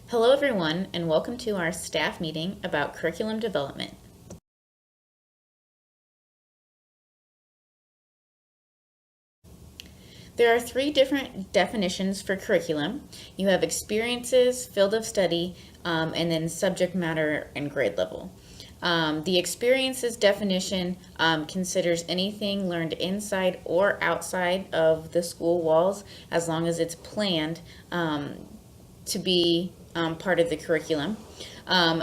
Hello everyone and welcome to our staff meeting about curriculum development. There are three different definitions for curriculum. You have experiences, field of study, and then subject matter and grade level. The experiences definition considers anything learned inside or outside of the school walls as long as it's planned to be part of the curriculum.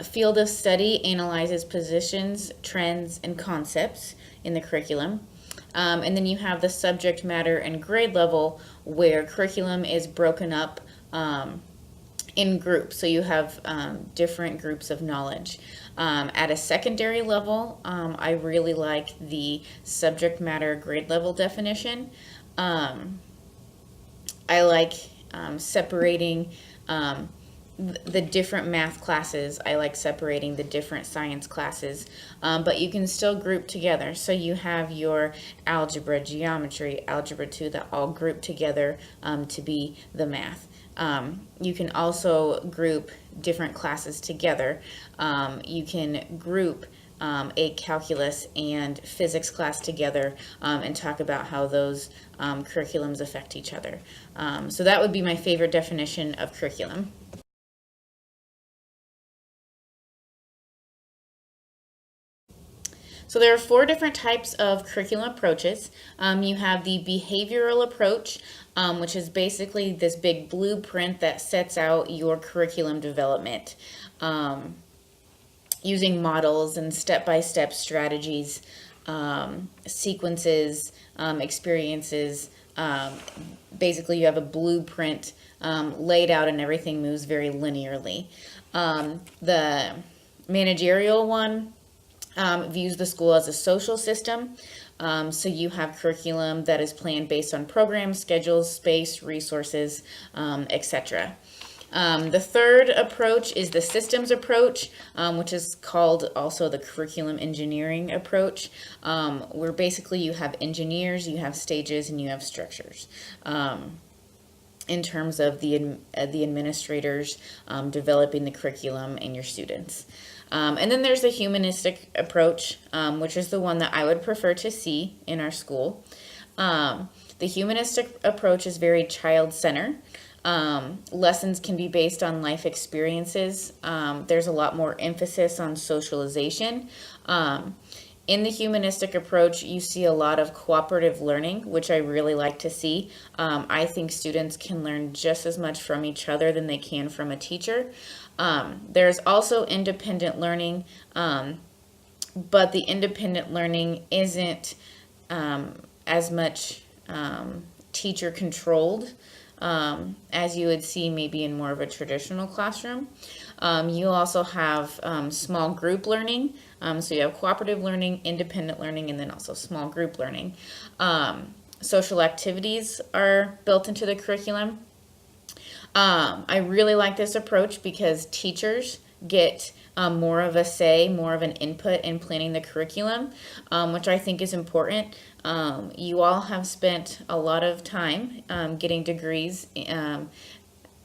Field of study analyzes positions, trends, and concepts in the curriculum. And then you have the subject matter and grade level where curriculum is broken up in groups. So you have different groups of knowledge. At a secondary level, I really like the subject matter grade level definition. I like separating the different math classes. I like separating the different science classes, but you can still group together. So you have your algebra, geometry, algebra 2 that all group together to be the math. You can also group different classes together. You can group a calculus and physics class together and talk about how those curriculums affect each other. So that would be my favorite definition of curriculum. So there are four different types of curriculum approaches. You have the behavioral approach, which is basically this big blueprint that sets out your curriculum development using models and step-by-step strategies, sequences, experiences. Basically, you have a blueprint laid out and everything moves very linearly. The managerial one views the school as a social system. So you have curriculum that is planned based on programs, schedules, space, resources, etc. The third approach is the systems approach, which is called also the curriculum engineering approach, where basically you have engineers, you have stages, and you have structures. In terms of the administrators developing the curriculum and your students. And then there's the humanistic approach, which is the one that I would prefer to see in our school. The humanistic approach is very child-centered. Lessons can be based on life experiences. There's a lot more emphasis on socialization. In the humanistic approach, you see a lot of cooperative learning, which I really like to see. I think students can learn just as much from each other than they can from a teacher. There's also independent learning, but the independent learning isn't as much teacher controlled as you would see maybe in more of a traditional classroom. You also have small group learning. So you have cooperative learning, independent learning, and then also small group learning. Social activities are built into the curriculum. I really like this approach because teachers get more of a say, more of an input in planning the curriculum, which I think is important. You all have spent a lot of time getting degrees,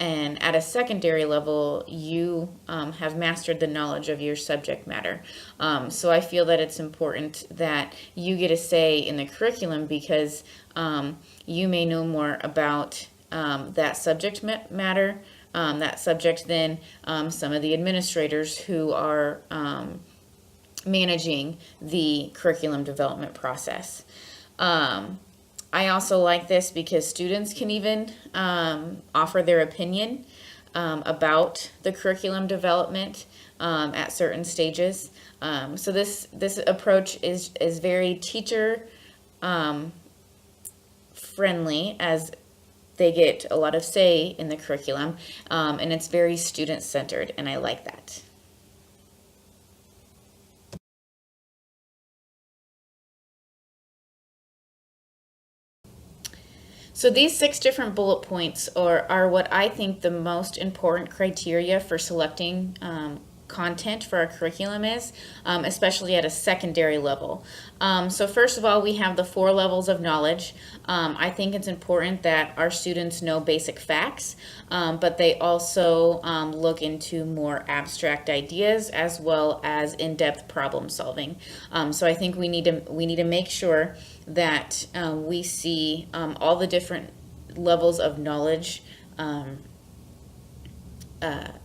and at a secondary level, you have mastered the knowledge of your subject matter. So I feel that it's important that you get a say in the curriculum because you may know more about that subject matter, that subject than some of the administrators who are managing the curriculum development process. I also like this because students can even offer their opinion about the curriculum development at certain stages. So this approach is very teacher friendly, as they get a lot of say in the curriculum, and it's very student centered, and I like that. So these 6 different bullet points are what I think the most important criteria for selecting content for our curriculum is, especially at a secondary level. So first of all, we have the 4 levels of knowledge. I think it's important that our students know basic facts, but they also look into more abstract ideas as well as in-depth problem solving. So I think we need to make sure that we see all the different levels of knowledge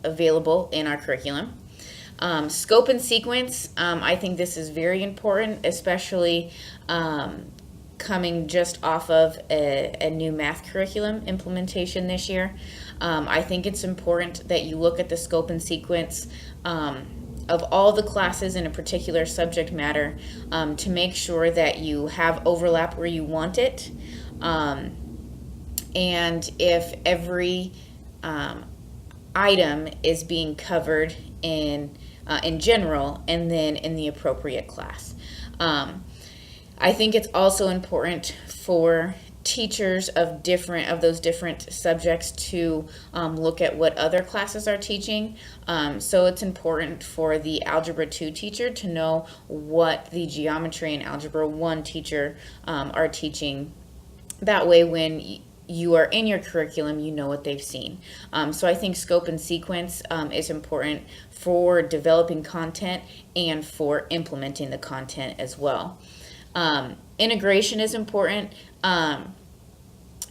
available in our curriculum. Scope and sequence, I think this is very important, especially coming just off of a new math curriculum implementation this year. I think it's important that you look at the scope and sequence of all the classes in a particular subject matter to make sure that you have overlap where you want it. And if every item is being covered in general and then in the appropriate class. I think it's also important for teachers of those different subjects to look at what other classes are teaching. So it's important for the Algebra 2 teacher to know what the Geometry and Algebra 1 teacher are teaching. That way, when you are in your curriculum, you know what they've seen. So I think scope and sequence is important for developing content and for implementing the content as well. Integration is important.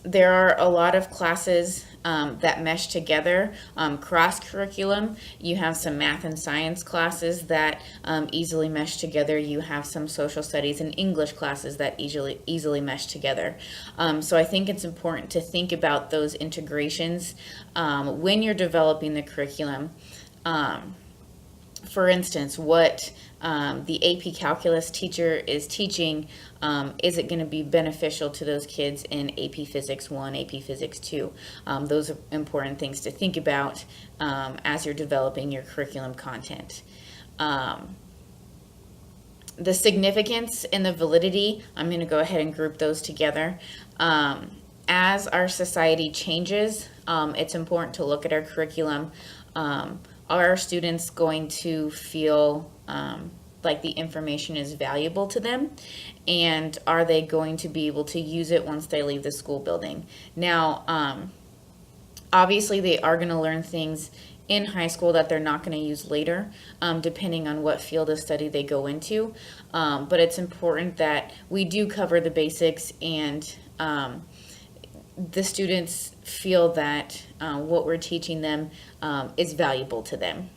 There are a lot of classes that mesh together cross-curriculum. You have some math and science classes that easily mesh together. You have some social studies and English classes that easily mesh together. So I think it's important to think about those integrations when you're developing the curriculum. For instance, what the AP Calculus teacher is teaching, is it going to be beneficial to those kids in AP Physics 1, AP Physics 2? Those are important things to think about as you're developing your curriculum content. The significance and the validity, I'm going to go ahead and group those together. As our society changes, it's important to look at our curriculum. Are our students going to feel like the information is valuable to them? And are they going to be able to use it once they leave the school building? Now, obviously they are going to learn things in high school that they're not going to use later, depending on what field of study they go into. But it's important that we do cover the basics and the students feel that what we're teaching them is valuable to them.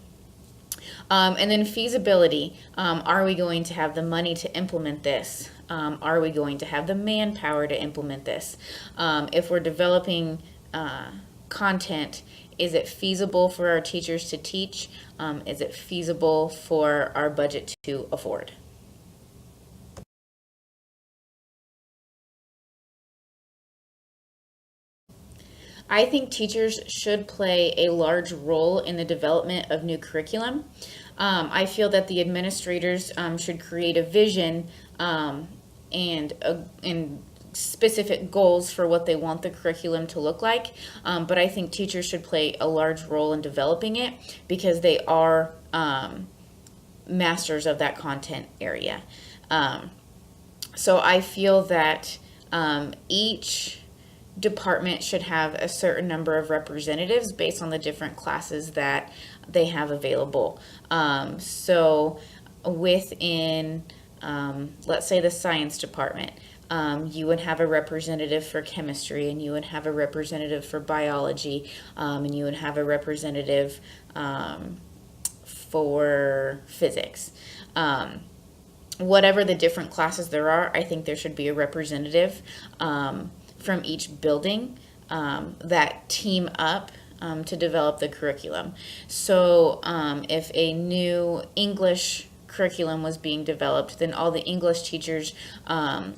And then feasibility. Are we going to have the money to implement this? Are we going to have the manpower to implement this? If we're developing content, is it feasible for our teachers to teach? Is it feasible for our budget to afford? I think teachers should play a large role in the development of new curriculum. I feel that the administrators should create a vision and specific goals for what they want the curriculum to look like. But I think teachers should play a large role in developing it because they are masters of that content area. So I feel that each department should have a certain number of representatives based on the different classes that they have available. So within, let's say, the science department, you would have a representative for chemistry, and you would have a representative for biology, and you would have a representative for physics. Whatever the different classes there are, I think there should be a representative from each building that team up to develop the curriculum. So if a new English curriculum was being developed, then all the English teachers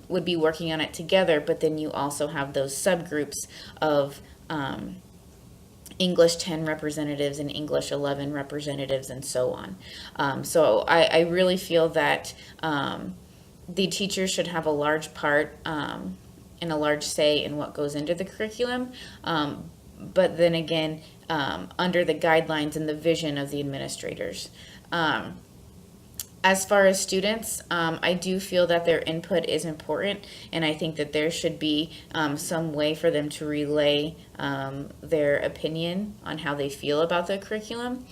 would be working on it together, but then you also have those subgroups of English 10 representatives and English 11 representatives and so on. So I really feel that the teachers should have a large part and a large say in what goes into the curriculum, but then again, under the guidelines and the vision of the administrators. As far as students, I do feel that their input is important, and I think that there should be some way for them to relay their opinion on how they feel about the curriculum.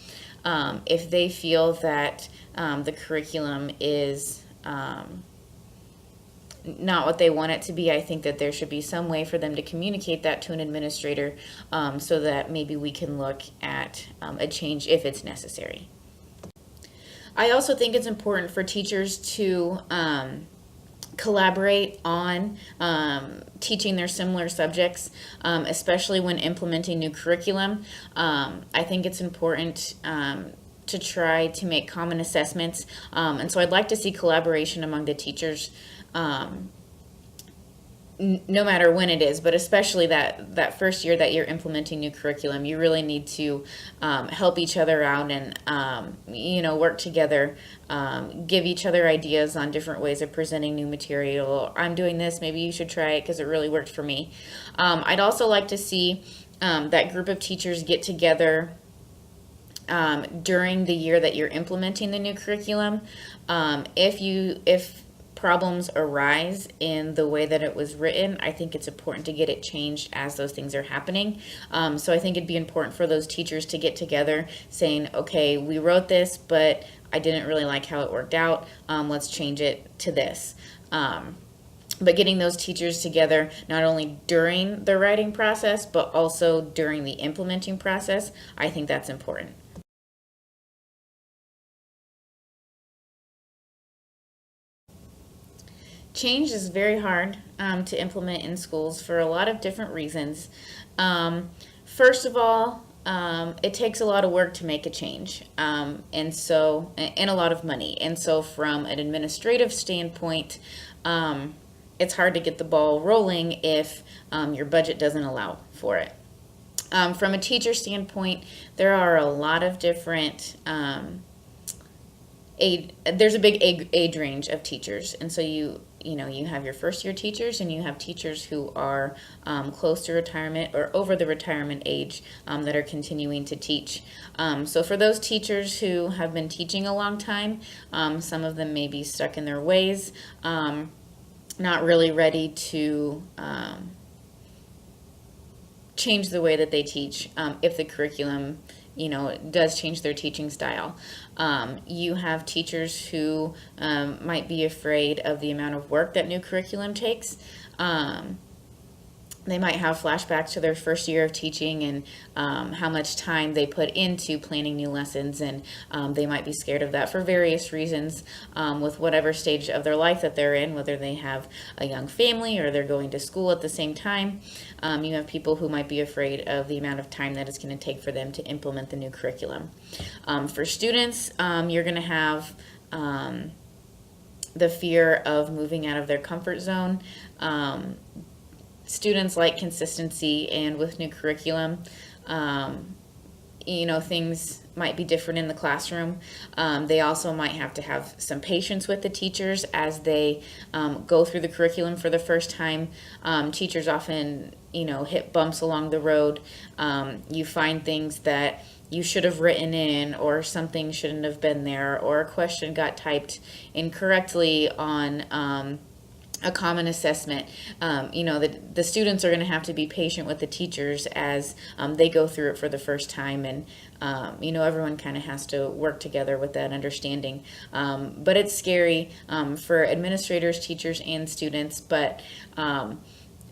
If they feel that the curriculum is not what they want it to be, I think that there should be some way for them to communicate that to an administrator, so that maybe we can look at a change if it's necessary. I also think it's important for teachers to collaborate on teaching their similar subjects, especially when implementing new curriculum. I think it's important to try to make common assessments, and so I'd like to see collaboration among the teachers, no matter when it is, but especially that first year that you're implementing new curriculum. You really need to help each other out and work together, give each other ideas on different ways of presenting new material. I'm doing this, maybe you should try it because it really worked for me. I'd also like to see that group of teachers get together during the year that you're implementing the new curriculum. If problems arise in the way that it was written, I think it's important to get it changed as those things are happening. So I think it'd be important for those teachers to get together saying, okay, we wrote this, but I didn't really like how it worked out. Let's change it to this. But getting those teachers together, not only during the writing process, but also during the implementing process, I think that's important. Change is very hard to implement in schools for a lot of different reasons. First of all, it takes a lot of work to make a change, and a lot of money. And so from an administrative standpoint, it's hard to get the ball rolling if your budget doesn't allow for it. From a teacher standpoint, there are a lot of different there's a big age range of teachers, and so you have your first year teachers, and you have teachers who are close to retirement or over the retirement age that are continuing to teach. So for those teachers who have been teaching a long time, some of them may be stuck in their ways, not really ready to change the way that they teach if the curriculum does change their teaching style. You have teachers who might be afraid of the amount of work that new curriculum takes. They might have flashbacks to their first year of teaching and how much time they put into planning new lessons, and they might be scared of that for various reasons with whatever stage of their life that they're in, whether they have a young family or they're going to school at the same time. You have people who might be afraid of the amount of time that it's going to take for them to implement the new curriculum. For students, you're going to have the fear of moving out of their comfort zone. Students like consistency, and with new curriculum, things might be different in the classroom. They also might have to have some patience with the teachers as they go through the curriculum for the first time. Teachers often, hit bumps along the road. You find things that you should have written in, or something shouldn't have been there, or a question got typed incorrectly on a common assessment. The students are going to have to be patient with the teachers as they go through it for the first time, and everyone kind of has to work together with that understanding. But it's scary for administrators, teachers, and students. But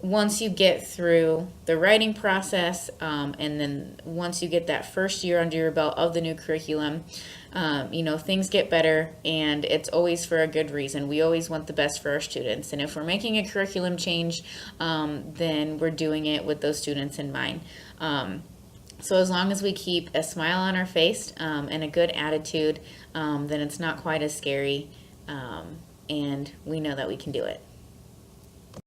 once you get through the writing process, and then once you get that first year under your belt of the new curriculum, things get better, and it's always for a good reason. We always want the best for our students, and if we're making a curriculum change, then we're doing it with those students in mind. So as long as we keep a smile on our face and a good attitude, then it's not quite as scary, and we know that we can do it.